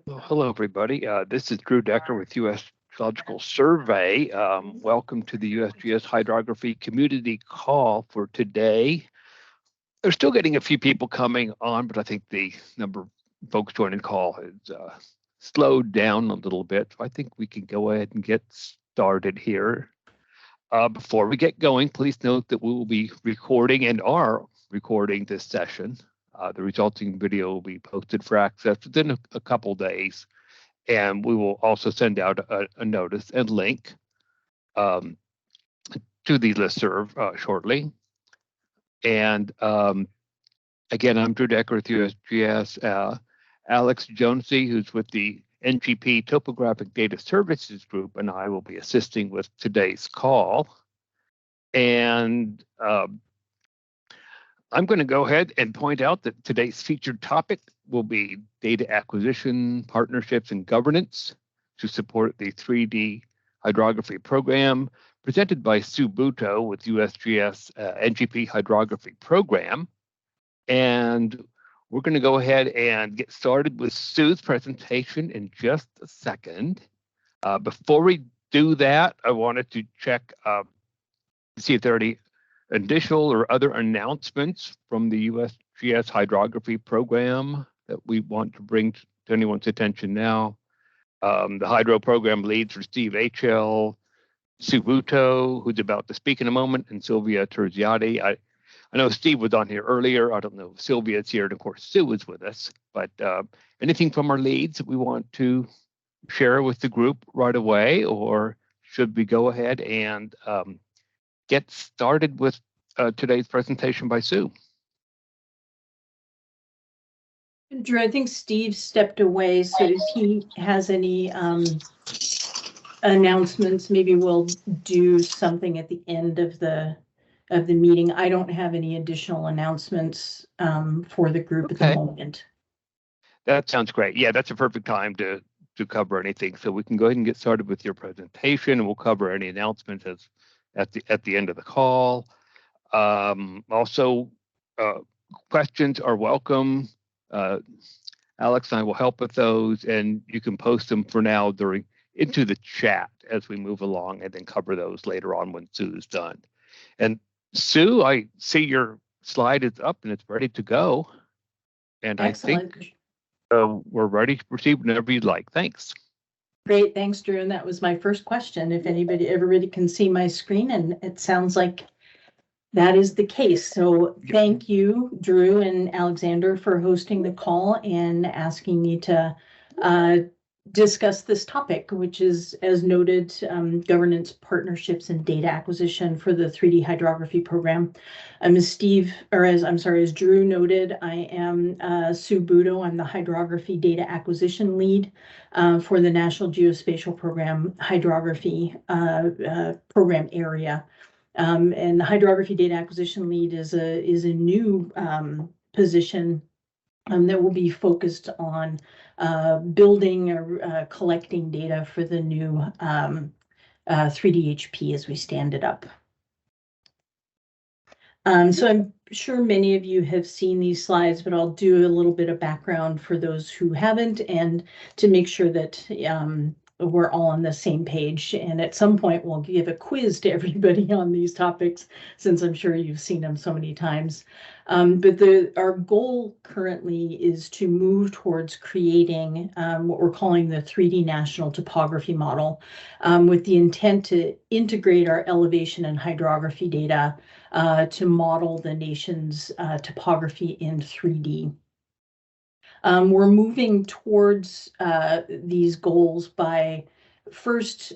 Well, hello, everybody. This is Drew Decker with U.S. Geological Survey. Welcome to the USGS Hydrography Community Call for today. They're still getting a few people coming on, but I think the number of folks joining the call has slowed down a little bit. So I think we can go ahead and get started here. Before we get going, please note that we will be recording and are recording this session. The resulting video will be posted for access within a couple days, and we will also send out a notice and link to the listserv shortly. And again, I'm Drew Decker with USGS. Alex Jonesy, who's with the NGP Topographic Data Services Group, and I will be assisting with today's call. And I'm going to go ahead and point out that today's featured topic will be data acquisition, partnerships, and governance to support the 3D hydrography program presented by Sue Butow with USGS NGP Hydrography Program. And we're going to go ahead and get started with Sue's presentation in just a second. Before we do that, I wanted to check to see if there are any additional or other announcements from the USGS Hydrography Program that we want to bring to anyone's attention now. The Hydro Program leads are Steve H.L., Sue Butow, who's about to speak in a moment, and Sylvia Terziati. I know Steve was on here earlier. I don't know if Sylvia's here, and of course Sue is with us. But anything from our leads that we want to share with the group right away, or should we go ahead and get started with today's presentation by Sue? Drew, I think Steve stepped away, so if he has any announcements, maybe we'll do something at the end of the meeting. I don't have any additional announcements for the group at the moment. That sounds great. Yeah, that's a perfect time to cover anything. So we can go ahead and get started with your presentation, and we'll cover any announcements at the end of the call. Also, questions are welcome. Alex and I will help with those, and you can post them for now into the chat as we move along, and then cover those later on when Sue is done. And Sue, I see your slide is up and it's ready to go. And excellent. I think we're ready to proceed whenever you'd like. Thanks. Great, thanks, Drew. And that was my first question. If everybody can see my screen, and it sounds like that is the case. So thank you, Drew and Alexander, for hosting the call and asking me to discuss this topic, which is, as noted, governance, partnerships, and data acquisition for the 3D hydrography program. As Drew noted, I am Sue Butow. I'm the hydrography data acquisition lead for the National Geospatial Program hydrography program area. And the hydrography data acquisition lead is a new position that will be focused on building or collecting data for the new 3DHP as we stand it up. So I'm sure many of you have seen these slides, but I'll do a little bit of background for those who haven't, and to make sure that we're all on the same page. And at some point, we'll give a quiz to everybody on these topics, since I'm sure you've seen them so many times. But our goal currently is to move towards creating what we're calling the 3D National Topography Model, with the intent to integrate our elevation and hydrography data to model the nation's topography in 3D. We're moving towards these goals by first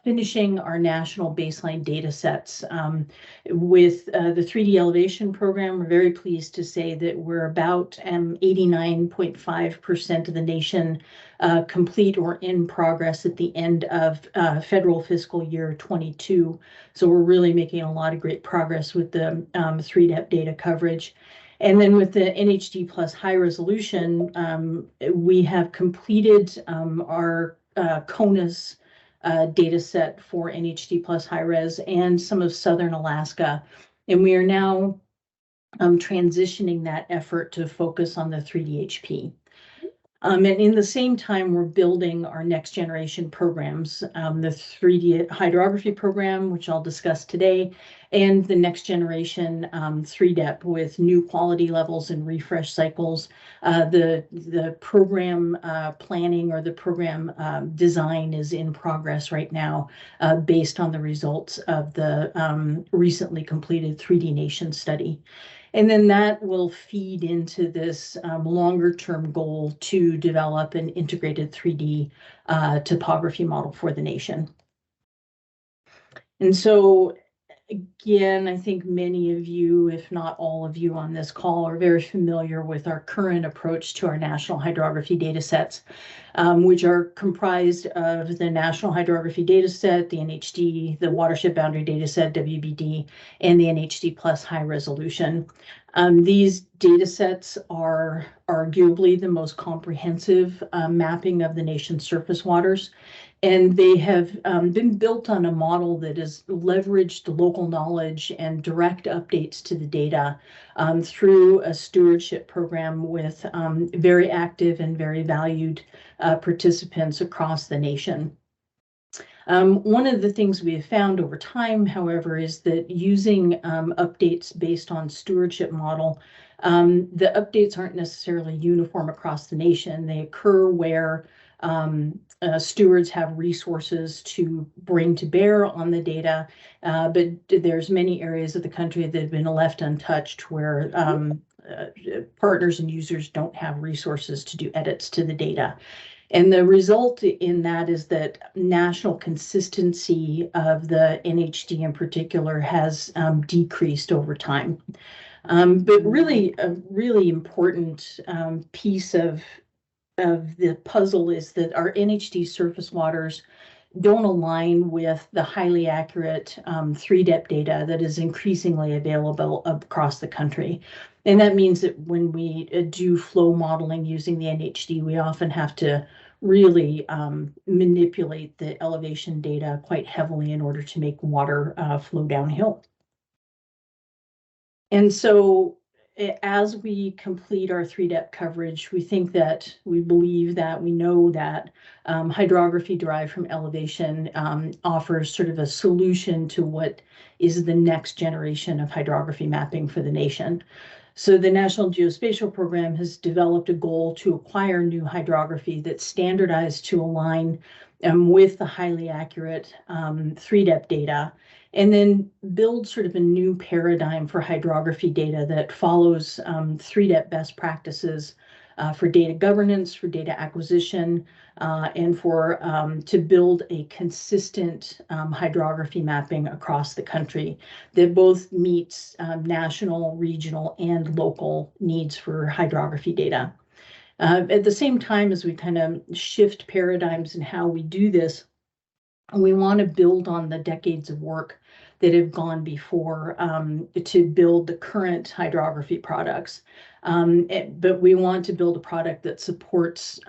finishing our national baseline data sets. With the 3D elevation program, we're very pleased to say that we're about 89.5% of the nation complete or in progress at the end of federal fiscal year 22. So we're really making a lot of great progress with the 3D data coverage. And then with the NHD plus high resolution, we have completed our CONUS data set for NHD plus high res and some of Southern Alaska. And we are now transitioning that effort to focus on the 3DHP. And in the same time, we're building our next generation programs, the 3D hydrography program, which I'll discuss today, and the next generation 3DEP with new quality levels and refresh cycles. The program planning or the program design is in progress right now based on the results of the recently completed 3D Nation study. And then that will feed into this longer term goal to develop an integrated 3D topography model for the nation. And so again, I think many of you, if not all of you on this call, are very familiar with our current approach to our national hydrography data sets, which are comprised of the National Hydrography Dataset, the NHD, the Watershed Boundary Dataset, WBD, and the NHD Plus High Resolution. These datasets are arguably the most comprehensive mapping of the nation's surface waters. And they have been built on a model that has leveraged local knowledge and direct updates to the data through a stewardship program with very active and very valued participants across the nation. One of the things we have found over time, however, is that using updates based on stewardship model, the updates aren't necessarily uniform across the nation. They occur where stewards have resources to bring to bear on the data, but there's many areas of the country that have been left untouched where partners and users don't have resources to do edits to the data. And the result in that is that national consistency of the NHD in particular has decreased over time. But really, a really important piece of the puzzle is that our NHD surface waters don't align with the highly accurate 3DEP data that is increasingly available across the country. And that means that when we do flow modeling using the NHD, we often have to really manipulate the elevation data quite heavily in order to make water flow downhill. And so as we complete our 3DEP coverage, we believe that we know that hydrography derived from elevation offers sort of a solution to what is the next generation of hydrography mapping for the nation. So the National Geospatial Program has developed a goal to acquire new hydrography that's standardized to align with the highly accurate 3DEP data, and then build sort of a new paradigm for hydrography data that follows 3DEP best practices for data governance, for data acquisition, and for to build a consistent hydrography mapping across the country that both meets national, regional, and local needs for hydrography data. At the same time as we kind of shift paradigms in how we do this, we want to build on the decades of work that have gone before to build the current hydrography products. But we want to build a product that supports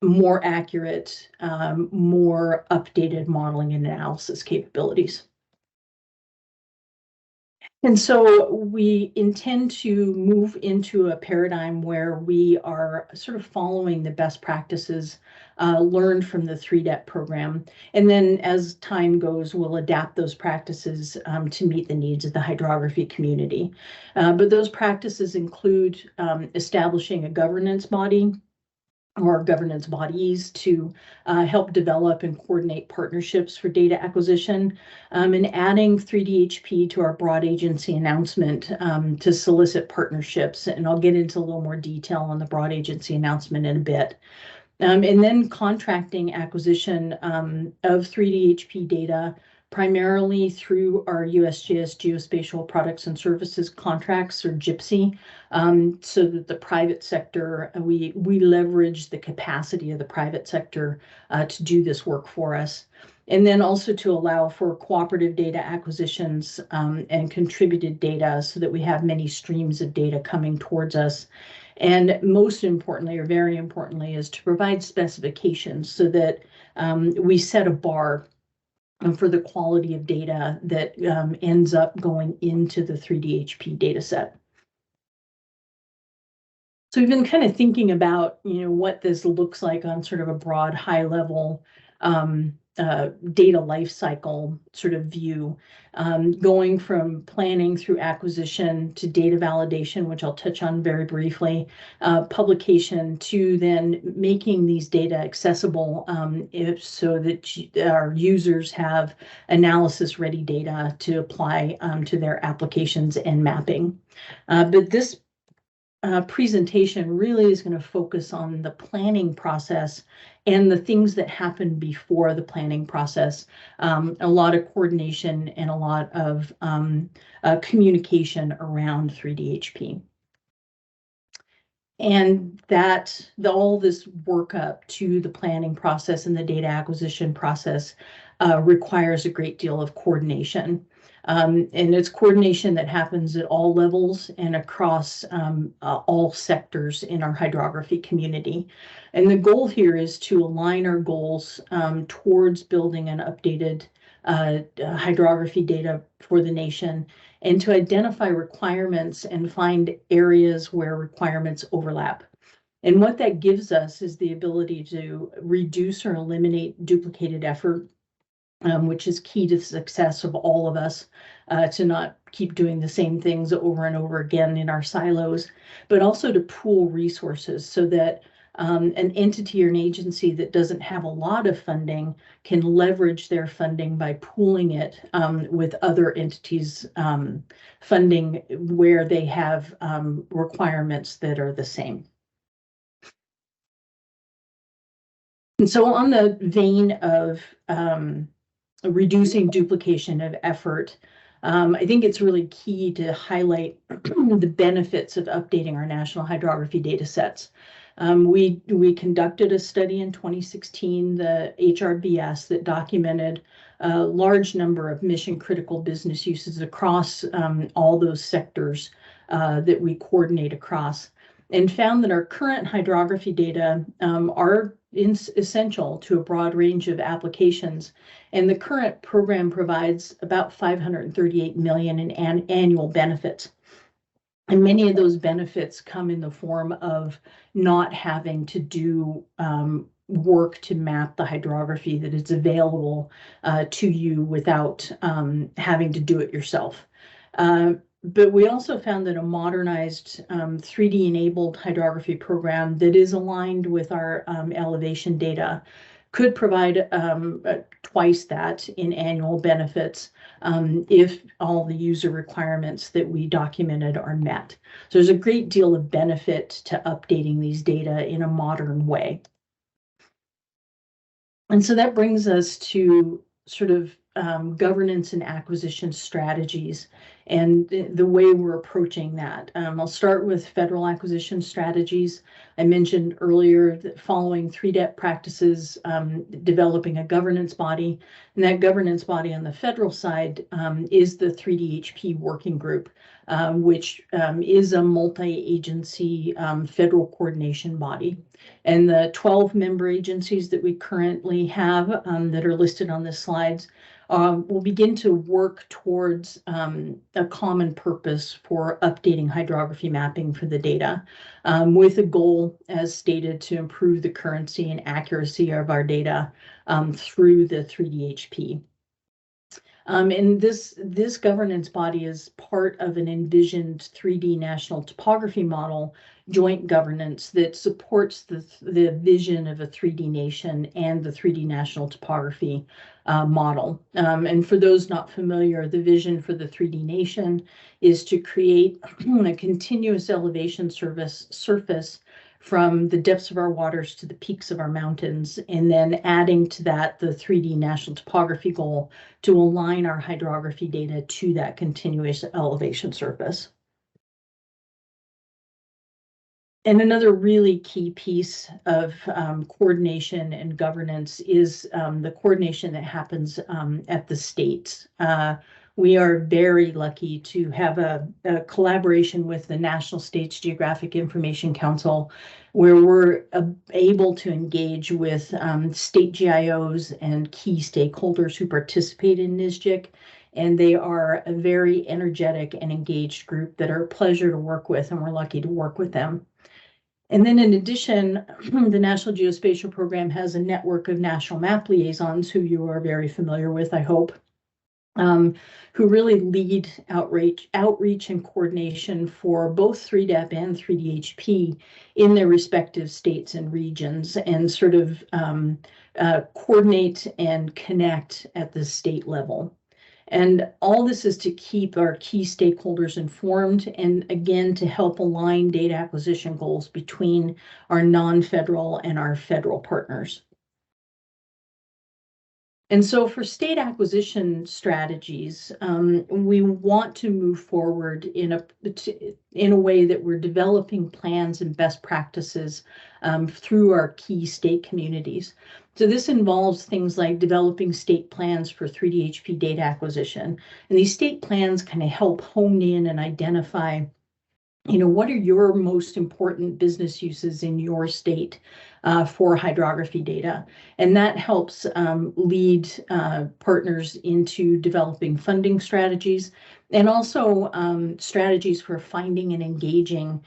more accurate, more updated modeling and analysis capabilities. And so we intend to move into a paradigm where we are sort of following the best practices learned from the 3DEP program. And then as time goes, we'll adapt those practices to meet the needs of the hydrography community. But those practices include establishing a governance body or governance bodies to help develop and coordinate partnerships for data acquisition, and adding 3DHP to our broad agency announcement to solicit partnerships. And I'll get into a little more detail on the broad agency announcement in a bit. And then contracting acquisition of 3DHP data primarily through our USGS Geospatial Products and Services contracts, or GIPSY, so that the private sector, we leverage the capacity of the private sector to do this work for us. And then also to allow for cooperative data acquisitions and contributed data so that we have many streams of data coming towards us. And most importantly, or very importantly, is to provide specifications so that we set a bar for the quality of data that ends up going into the 3DHP data set. So we've been kind of thinking about, what this looks like on sort of a broad, high level data life cycle sort of view, going from planning through acquisition to data validation, which I'll touch on very briefly, publication, to then making these data accessible so that our users have analysis-ready data to apply to their applications and mapping. But this presentation really is going to focus on the planning process and the things that happen before the planning process. A lot of coordination and a lot of communication around 3DHP. And all this workup to the planning process and the data acquisition process requires a great deal of coordination. And it's coordination that happens at all levels and across all sectors in our hydrography community. And the goal here is to align our goals towards building an updated hydrography data for the nation, and to identify requirements and find areas where requirements overlap. And what that gives us is the ability to reduce or eliminate duplicated effort, which is key to the success of all of us, to not keep doing the same things over and over again in our silos, but also to pool resources so that an entity or an agency that doesn't have a lot of funding can leverage their funding by pooling it with other entities' funding where they have requirements that are the same. And so on the vein of reducing duplication of effort, I think it's really key to highlight the benefits of updating our national hydrography data sets. We conducted a study in 2016, the HRBS, that documented a large number of mission critical business uses across all those sectors that we coordinate across, and found that our current hydrography data are essential to a broad range of applications. And the current program provides about $538 million in annual benefits. And many of those benefits come in the form of not having to do work to map the hydrography that is available to you without having to do it yourself. But we also found that a modernized 3D enabled hydrography program that is aligned with our elevation data could provide twice that in annual benefits if all the user requirements that we documented are met. So there's a great deal of benefit to updating these data in a modern way. And so that brings us to sort of governance and acquisition strategies and the way we're approaching that. I'll start with federal acquisition strategies. I mentioned earlier that following 3DEP practices, developing a governance body, and that governance body on the federal side is the 3DHP working group, which is a multi-agency federal coordination body. And the 12 member agencies that we currently have that are listed on the slides will begin to work towards a common purpose for updating hydrography mapping for the data, with a goal, as stated, to improve the currency and accuracy of our data through the 3DHP. And this governance body is part of an envisioned 3D National Topography Model joint governance that supports the vision of a 3D nation and the 3D National Topography Model. And for those not familiar, the vision for the 3D nation is to create a continuous elevation surface from the depths of our waters to the peaks of our mountains, and then adding to that the 3D National Topography goal to align our hydrography data to that continuous elevation surface. And another really key piece of coordination and governance is the coordination that happens at the states. We are very lucky to have a collaboration with the National States Geographic Information Council, where we're able to engage with state GIOs and key stakeholders who participate in NSGIC. And they are a very energetic and engaged group that are a pleasure to work with, and we're lucky to work with them. And then in addition, the National Geospatial Program has a network of national map liaisons who you are very familiar with, I hope, who really lead outreach and coordination for both 3DEP and 3DHP in their respective states and regions, and sort of coordinate and connect at the state level. And all this is to keep our key stakeholders informed, and again, to help align data acquisition goals between our non-federal and our federal partners. And so for state acquisition strategies, we want to move forward in a way that we're developing plans and best practices through our key state communities. So this involves things like developing state plans for 3DHP data acquisition. And these state plans kind of help hone in and identify, what are your most important business uses in your state for hydrography data? And that helps lead partners into developing funding strategies, and also strategies for finding and engaging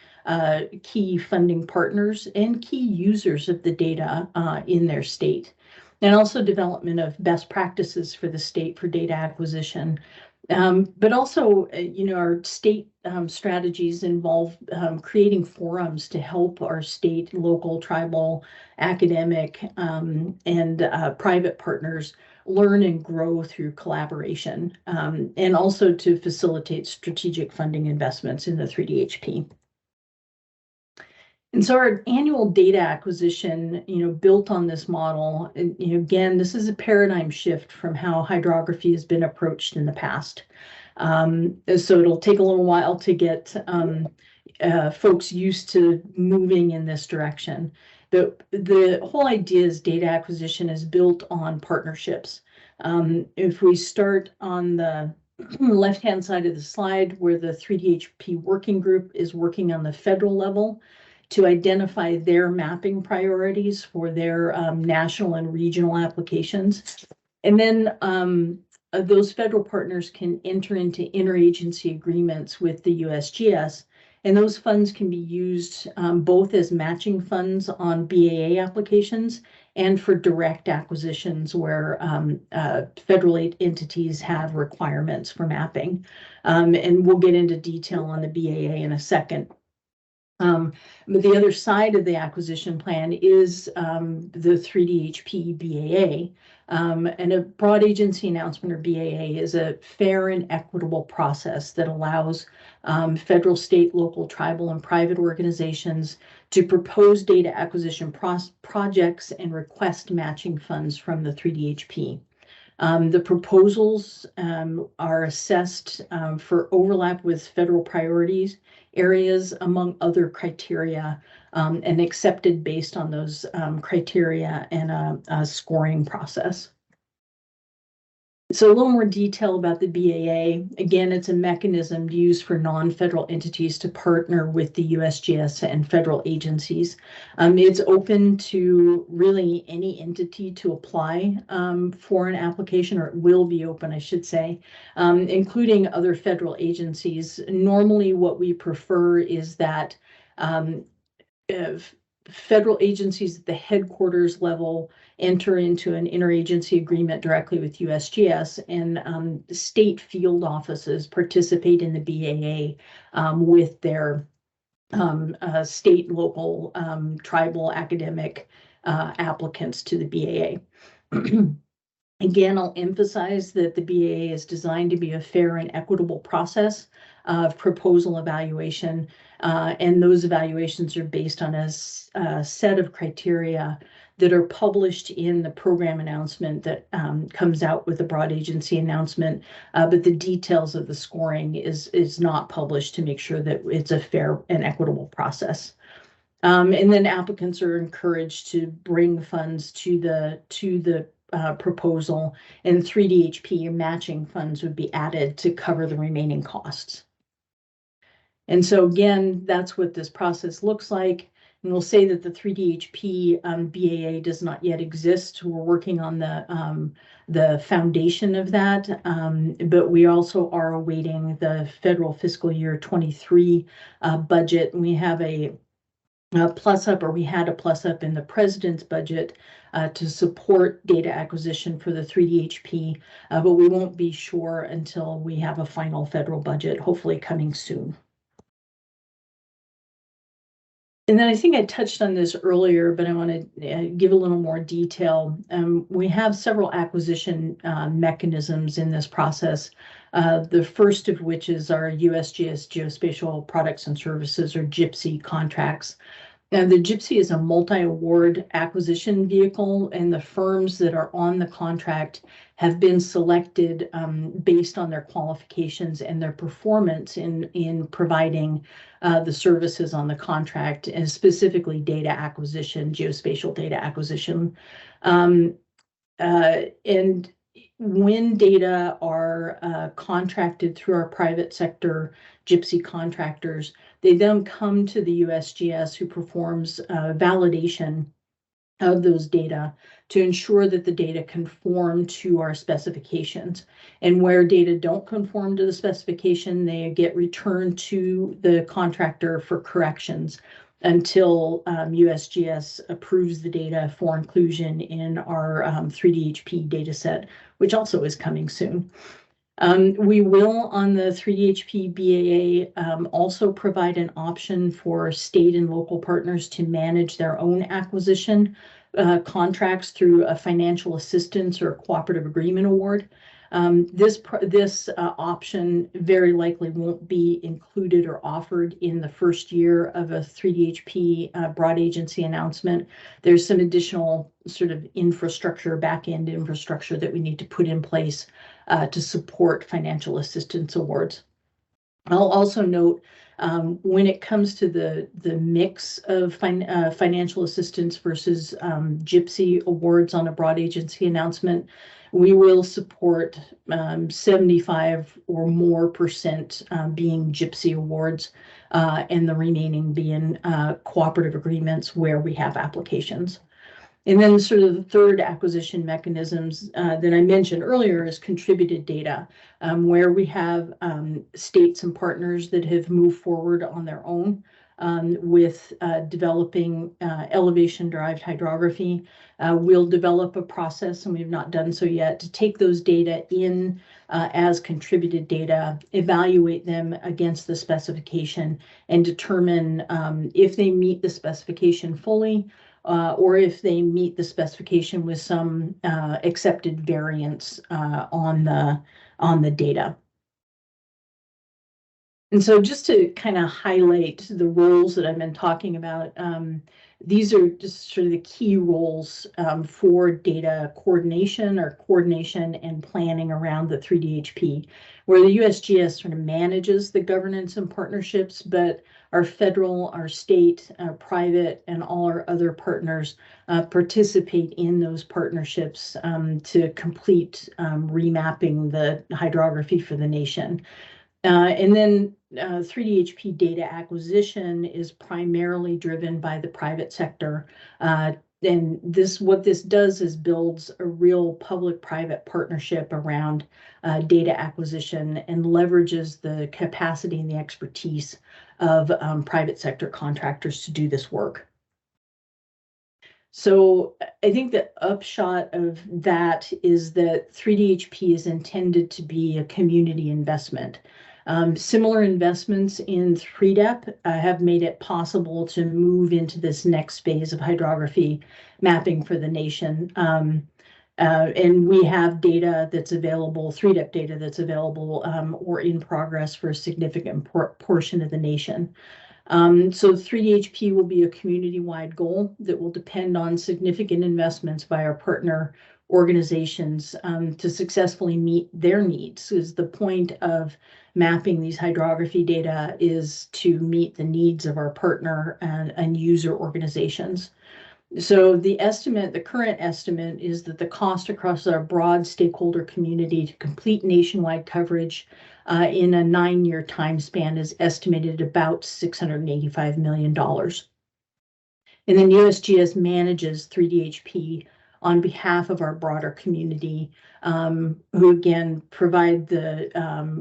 key funding partners and key users of the data in their state. And also development of best practices for the state for data acquisition. But also, our state strategies involve creating forums to help our state, local, tribal, academic, and private partners learn and grow through collaboration, and also to facilitate strategic funding investments in the 3DHP. And so our annual data acquisition, built on this model, and again, this is a paradigm shift from how hydrography has been approached in the past. So it'll take a little while to get folks used to moving in this direction. The whole idea is data acquisition is built on partnerships. If we start on the left-hand side of the slide, where the 3DHP working group is working on the federal level to identify their mapping priorities for their national and regional applications. And then those federal partners can enter into interagency agreements with the USGS, and those funds can be used both as matching funds on BAA applications and for direct acquisitions where federal entities have requirements for mapping. And we'll get into detail on the BAA in a second. But the other side of the acquisition plan is the 3DHP BAA. And a broad agency announcement, or BAA, is a fair and equitable process that allows federal, state, local, tribal, and private organizations to propose data acquisition projects and request matching funds from the 3DHP. The proposals are assessed for overlap with federal priorities areas, among other criteria, and accepted based on those criteria and a scoring process. So a little more detail about the BAA. Again, it's a mechanism used for non-federal entities to partner with the USGS and federal agencies. It's open to really any entity to apply for an application, or it will be open, I should say, including other federal agencies. Normally, what we prefer is that federal agencies at the headquarters level enter into an interagency agreement directly with USGS, and state field offices participate in the BAA with their state, local, tribal, academic applicants to the BAA. Again, I'll emphasize that the BAA is designed to be a fair and equitable process of proposal evaluation, and those evaluations are based on a set of criteria that are published in the program announcement that comes out with the broad agency announcement, but the details of the scoring is not published to make sure that it's a fair and equitable process. And then applicants are encouraged to bring funds to the proposal, and 3DHP matching funds would be added to cover the remaining costs. And so again, that's what this process looks like. And we'll say that the 3DHP BAA does not yet exist. We're working on the foundation of that, but we also are awaiting the federal fiscal year 23 budget. And we have a plus up, or we had a plus up in the president's budget to support data acquisition for the 3DHP, but we won't be sure until we have a final federal budget, hopefully coming soon. And then I think I touched on this earlier, but I want to give a little more detail. We have several acquisition mechanisms in this process. The first of which is our USGS Geospatial Products and Services, or GIPSY contracts. Now, the GIPSY is a multi-award acquisition vehicle, and the firms that are on the contract have been selected based on their qualifications and their performance in providing the services on the contract, and specifically data acquisition, geospatial data acquisition. And when data are contracted through our private sector GIPSY contractors, they then come to the USGS, who performs validation of those data to ensure that the data conform to our specifications. And where data don't conform to the specification, they get returned to the contractor for corrections until USGS approves the data for inclusion in our 3DHP dataset, which also is coming soon. We will, on the 3DHP BAA, also provide an option for state and local partners to manage their own acquisition contracts through a financial assistance or cooperative agreement award. This option very likely won't be included or offered in the first year of a 3DHP broad agency announcement. There's some additional sort of infrastructure, back-end infrastructure that we need to put in place to support financial assistance awards. I'll also note when it comes to the mix of financial assistance versus GIPSY awards on a broad agency announcement, we will support 75 or more percent being GIPSY awards, and the remaining being cooperative agreements where we have applications. And then sort of the third acquisition mechanisms that I mentioned earlier is contributed data, where we have states and partners that have moved forward on their own with developing elevation-derived hydrography. We'll develop a process, and we've not done so yet, to take those data in as contributed data, evaluate them against the specification, and determine if they meet the specification fully, or if they meet the specification with some accepted variance on the data. And so just to kind of highlight the roles that I've been talking about, these are just sort of the key roles for data coordination and planning around the 3DHP, where the USGS sort of manages the governance and partnerships, but our federal, our state, our private, and all our other partners participate in those partnerships to complete remapping the hydrography for the nation. And then 3DHP data acquisition is primarily driven by the private sector. And what this does is builds a real public-private partnership around data acquisition and leverages the capacity and the expertise of private sector contractors to do this work. So I think the upshot of that is that 3DHP is intended to be a community investment. Similar investments in 3DEP have made it possible to move into this next phase of hydrography mapping for the nation. And we have data that's available, 3DEP data that's available or in progress for a significant portion of the nation. So 3DHP will be a community-wide goal that will depend on significant investments by our partner organizations to successfully meet their needs. Is the point of mapping these hydrography data is to meet the needs of our partner and user organizations. So the current estimate is that the cost across our broad stakeholder community to complete nationwide coverage in a 9-year time span is estimated at about $685 million. And then USGS manages 3DHP on behalf of our broader community, who again provide the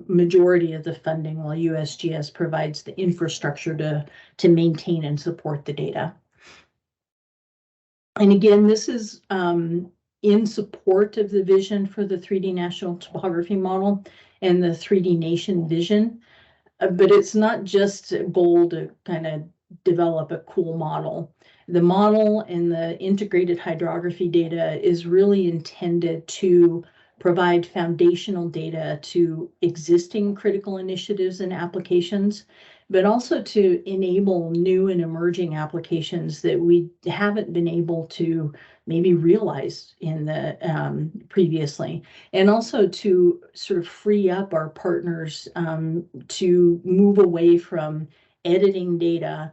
majority of the funding, while USGS provides the infrastructure to maintain and support the data. And again, this is in support of the vision for the 3D National Topography Model and the 3D Nation vision. But it's not just a goal to kind of develop a cool model. The model and the integrated hydrography data is really intended to provide foundational data to existing critical initiatives and applications, but also to enable new and emerging applications that we haven't been able to maybe realize in the previously, and also to sort of free up our partners to move away from editing data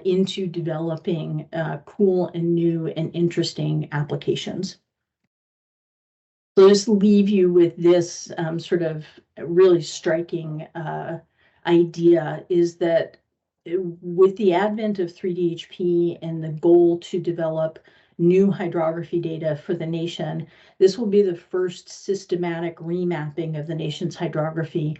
into developing cool and new and interesting applications. So I'll just leave you with this sort of really striking idea, is that with the advent of 3DHP and the goal to develop new hydrography data for the nation, this will be the first systematic remapping of the nation's hydrography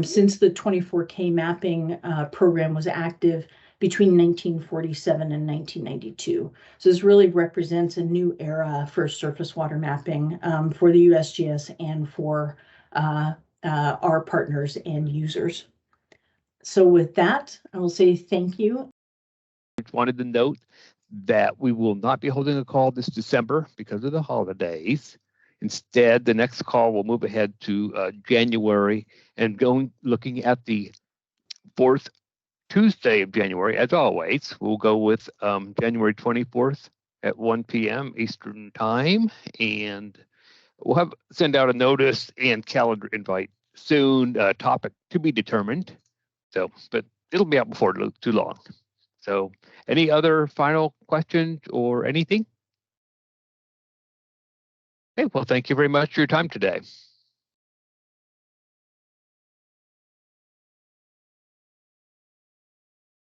since the 24K mapping program was active between 1947 and 1992. So this really represents a new era for surface water mapping for the USGS and for our partners and users. So with that, I will say thank you. I wanted to note that we will not be holding a call this December because of the holidays. Instead, the next call will move ahead to January, and looking at the 4th Tuesday of January, as always. We'll go with January 24th at 1 p.m. Eastern Time, and we'll send out a notice and calendar invite soon. Topic to be determined. So, but it'll be out before too long. So, any other final questions or anything? Okay, well, thank you very much for your time today.